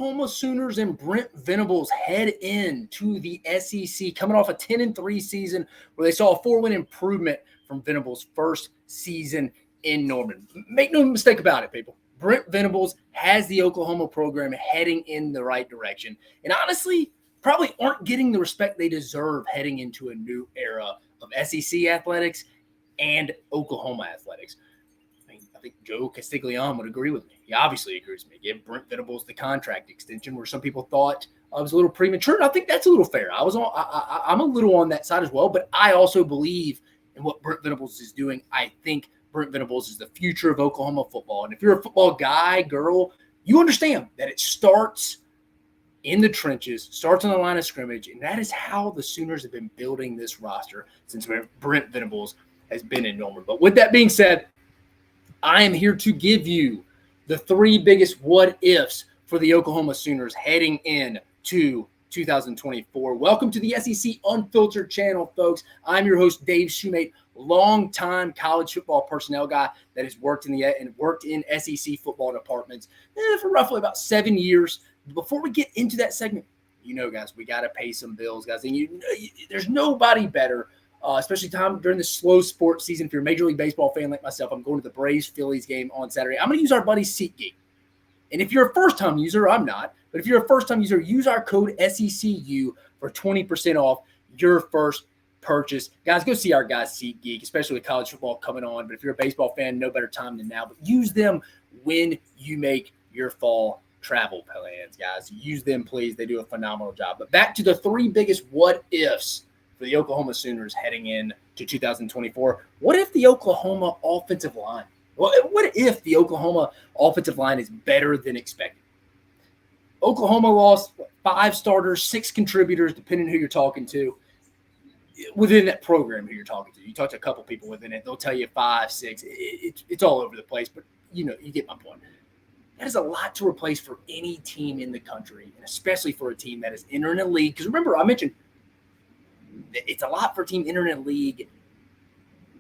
Oklahoma Sooners and Brent Venables head into the SEC, coming off a 10-3 season where they saw a 4-win improvement from Venables' first season in Norman. Make no mistake about it, people. Brent Venables has the Oklahoma program heading in the right direction. And honestly, probably aren't getting the respect they deserve heading into a new era of SEC athletics and Oklahoma athletics. I think Joe Castiglione would agree with me. He obviously agrees with me. Give Brent Venables the contract extension where some people thought I was a little premature. And I think that's a little fair. I'm a little on that side as well, but I also believe in what Brent Venables is doing. I think Brent Venables is the future of Oklahoma football. And if you're a football guy, girl, you understand that it starts in the trenches, starts on the line of scrimmage, and that is how the Sooners have been building this roster since Brent Venables has been in Norman. But with that being said, I am here to give you the 3 biggest what-ifs for the Oklahoma Sooners heading into 2024. Welcome to the SEC Unfiltered channel, folks. I'm your host, Dave Shumate, longtime college football personnel guy that has worked in SEC football departments for roughly about 7 years. Before we get into that segment, guys, we got to pay some bills, guys. And there's nobody better, especially during the slow sports season. If you're a Major League Baseball fan like myself, I'm going to the Braves-Phillies game on Saturday. I'm going to use our buddy SeatGeek. And if you're a first-time user, I'm not. But if you're a first-time user, use our code SECU for 20% off your first purchase. Guys, go see our guys SeatGeek, especially with college football coming on. But if you're a baseball fan, no better time than now. But use them when you make your fall travel plans, guys. Use them, please. They do a phenomenal job. But back to the 3 biggest what-ifs for the Oklahoma Sooners heading in to 2024. What if the Oklahoma offensive line? What if the Oklahoma offensive line is better than expected? Oklahoma lost 5 starters, 6 contributors, depending who you're talking to, within that program who you're talking to. You talk to a couple people within it, they'll tell you 5, 6. It's all over the place, but you get my point. That is a lot to replace for any team in the country, and especially for a team that is entering a league. Because remember, I mentioned it's a lot for a team entering a league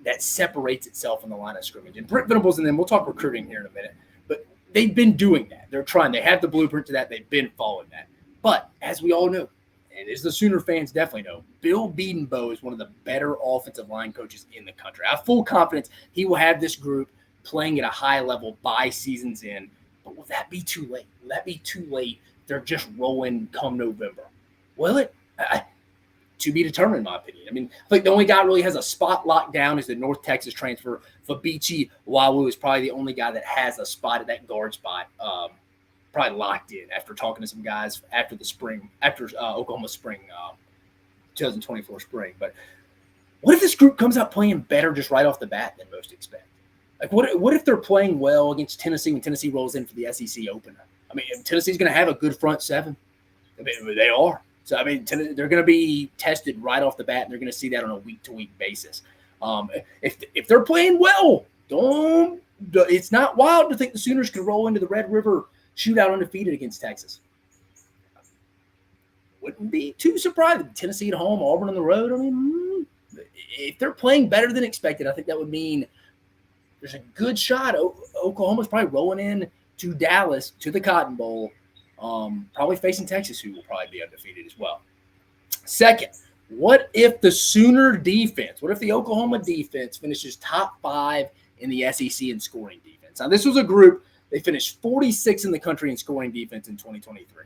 that separates itself on the line of scrimmage. And Brent Venables and them, we'll talk recruiting here in a minute, but they've been doing that. They're trying. They have the blueprint to that. They've been following that. But as we all know, and as the Sooner fans definitely know, Bill Bedenbaugh is one of the better offensive line coaches in the country. I have full confidence he will have this group playing at a high level by season's end. But will that be too late? Will that be too late? They're just rolling come November. Will it? To be determined, in my opinion. I mean, I think the only guy really has a spot locked down is the North Texas transfer. Fabichi Wawu is probably the only guy that has a spot at that guard spot, probably locked in after talking to some guys after Oklahoma spring, 2024 spring. But what if this group comes out playing better just right off the bat than most expect? Like, what if they're playing well against Tennessee when Tennessee rolls in for the SEC opener? I mean, Tennessee's going to have a good front 7. I mean, they are. So, I mean, they're going to be tested right off the bat, and they're going to see that on a week-to-week basis. If they're playing well, it's not wild to think the Sooners could roll into the Red River shootout undefeated against Texas. Wouldn't be too surprised. Tennessee at home, Auburn on the road. I mean, if they're playing better than expected, I think that would mean there's a good shot. Oklahoma's probably rolling in to Dallas, to the Cotton Bowl, probably facing Texas, who will probably be undefeated as well. Second, what if the Sooner defense, what if the Oklahoma defense finishes top 5 in the SEC in scoring defense? Now, this was a group, they finished 46 in the country in scoring defense in 2023.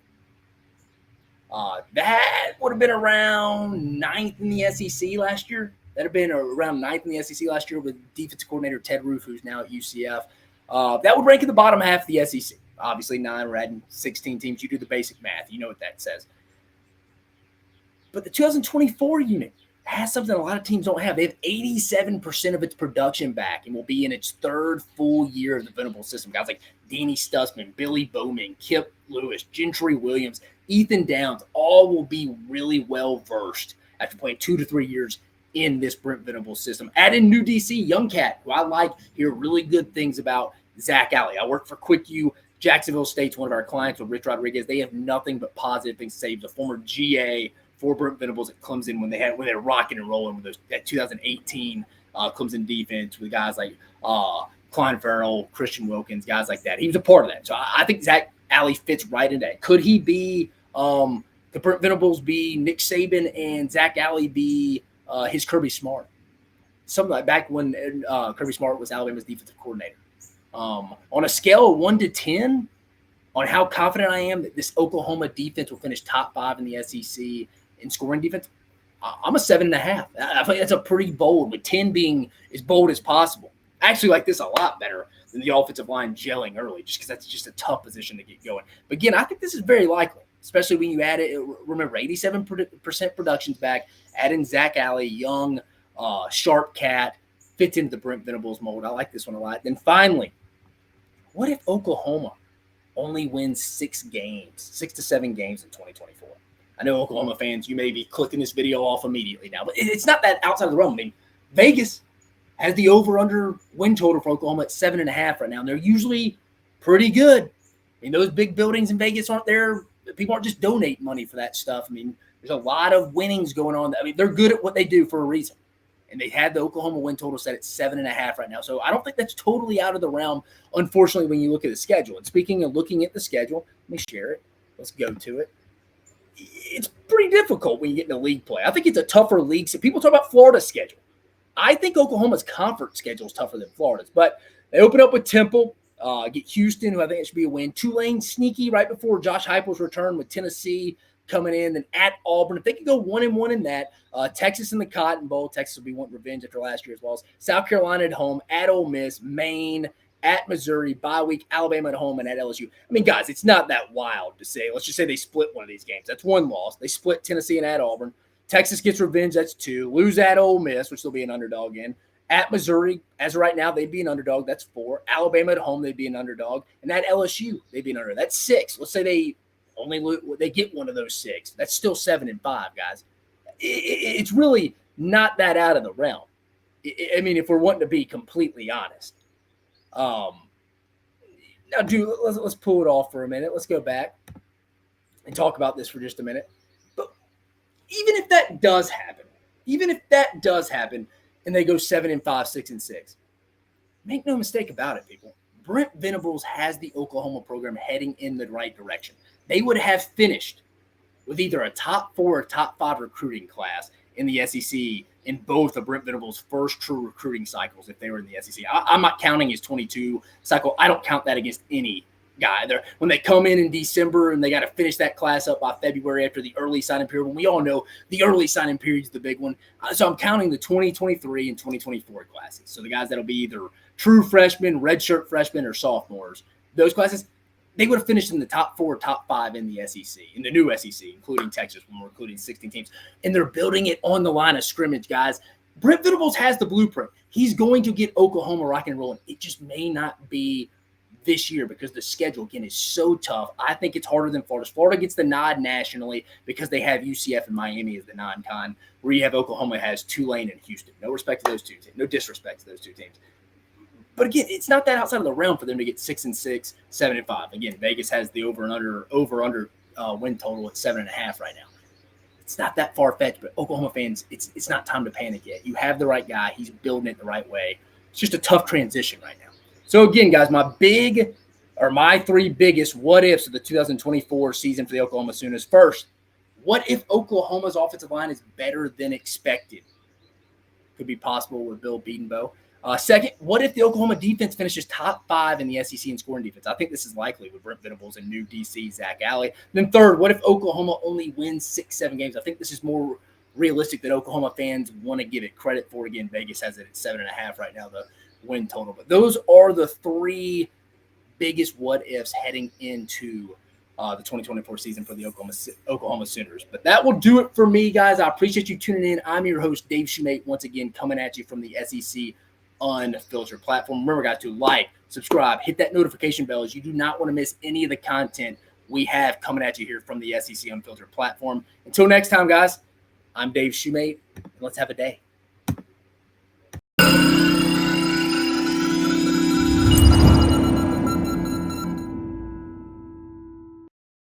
That would have been around 9th in the SEC last year. That would have been around 9th in the SEC last year with defensive coordinator Ted Roof, who's now at UCF. That would rank in the bottom half of the SEC. Obviously, 9, we're adding 16 teams. You do the basic math. You know what that says. But the 2024 unit has something a lot of teams don't have. They have 87% of its production back and will be in its 3rd full year of the Venables system. Guys like Danny Stussman, Billy Bowman, Kip Lewis, Gentry Williams, Ethan Downs, all will be really well-versed after playing 2 to 3 years in this Brent Venables system. Add in new DC, Young Cat, who I like, hear really good things about. Zach Alley. I work for QuickU. Jacksonville State's one of our clients with Rich Rodriguez. They have nothing but positive things to say. The former GA for Brent Venables at Clemson when they're rocking and rolling with that 2018 Clemson defense with guys like Klein Farrell, Christian Wilkins, guys like that. He was a part of that. So I think Zach Alley fits right into that. Could he be could Brent Venables be Nick Saban and Zach Alley be his Kirby Smart? Something like back when Kirby Smart was Alabama's defensive coordinator. On a scale of 1 to 10, on how confident I am that this Oklahoma defense will finish top 5 in the SEC in scoring defense, I'm a 7.5. I think that's a pretty bold, with 10 being as bold as possible. I actually like this a lot better than the offensive line gelling early, just because that's just a tough position to get going. But again, I think this is very likely, especially when you add it. Remember, 87% production's back. Add in Zach Alley, young, sharp cat, fits into the Brent Venables mold. I like this one a lot. Then finally, what if Oklahoma only wins 6 to 7 games in 2024? I know Oklahoma fans, you may be clicking this video off immediately now, but it's not that outside of the realm. I mean, Vegas has the over-under win total for Oklahoma at 7.5 right now, and they're usually pretty good. I mean, those big buildings in Vegas aren't there. People aren't just donating money for that stuff. I mean, there's a lot of winnings going on. I mean, they're good at what they do for a reason. And they had the Oklahoma win total set at 7.5 right now. So I don't think that's totally out of the realm, unfortunately, when you look at the schedule. And speaking of looking at the schedule, let me share it. Let's go to it. It's pretty difficult when you get into league play. I think it's a tougher league. So people talk about Florida's schedule. I think Oklahoma's conference schedule is tougher than Florida's. But they open up with Temple, get Houston, who I think it should be a win. Tulane sneaky right before Josh Heupel's return with Tennessee coming in, then at Auburn. If they could go 1-1 in that, Texas in the Cotton Bowl. Texas will be wanting revenge after last year as well. South Carolina at home, at Ole Miss, Maine, at Missouri, bye week, Alabama at home, and at LSU. I mean, guys, it's not that wild to say. Let's just say they split one of these games. That's 1 loss. They split Tennessee and at Auburn. Texas gets revenge. That's 2. Lose at Ole Miss, which they'll be an underdog in. At Missouri, as of right now, they'd be an underdog. That's 4. Alabama at home, they'd be an underdog. And at LSU, they'd be an underdog. That's 6. Let's say they get one of those 6. That's still 7-5, guys. It's really not that out of the realm. I mean, if we're wanting to be completely honest. Now, dude, let's pull it off for a minute. Let's go back and talk about this for just a minute. But even if that does happen, and they go 7-5, 6-6, make no mistake about it, people. Brent Venables has the Oklahoma program heading in the right direction. They would have finished with either a top 4 or top 5 recruiting class in the SEC in both of Brent Venables' first true recruiting cycles if they were in the SEC. I'm not counting his 22 cycle. I don't count that against any guy. When they come in December and they got to finish that class up by February after the early signing period, when we all know the early signing period is the big one. So I'm counting the 2023 and 2024 classes. So the guys that'll be either true freshmen, redshirt freshmen, or sophomores. Those classes, they would have finished in the top 4, top 5 in the SEC, in the new SEC, including Texas, when we're including 16 teams. And they're building it on the line of scrimmage, guys. Brent Venables has the blueprint. He's going to get Oklahoma rocking and rolling. It just may not be this year because the schedule, again, is so tough. I think it's harder than Florida's. Florida gets the nod nationally because they have UCF and Miami as the non-con, where you have Oklahoma has Tulane and Houston. No respect to those two teams. No disrespect to those two teams. But again, it's not that outside of the realm for them to get 6-6, 7-5. Again, Vegas has the over under win total at 7.5 right now. It's not that far fetched, but Oklahoma fans, it's not time to panic yet. You have the right guy. He's building it the right way. It's just a tough transition right now. So again, guys, my 3 biggest what ifs of the 2024 season for the Oklahoma Sooners. First, what if Oklahoma's offensive line is better than expected? Could be possible with Bill Bedenbaugh. Second, what if the Oklahoma defense finishes top 5 in the SEC in scoring defense? I think this is likely with Brent Venables and new DC Zach Alley. Then third, what if Oklahoma only wins 6-7 games? I think this is more realistic that Oklahoma fans want to give it credit for. Again, Vegas has it at 7.5 right now, the win total. But those are the 3 biggest what ifs heading into the 2024 season for the Oklahoma Sooners. But that will do it for me, guys. I appreciate you tuning in. I'm your host, Dave Shumate, once again coming at you from the SEC Unfiltered platform. Remember, guys, to like, subscribe, hit that notification bell as you do not want to miss any of the content we have coming at you here from the SEC Unfiltered platform. Until next time, guys, I'm Dave Shumate, and let's have a day.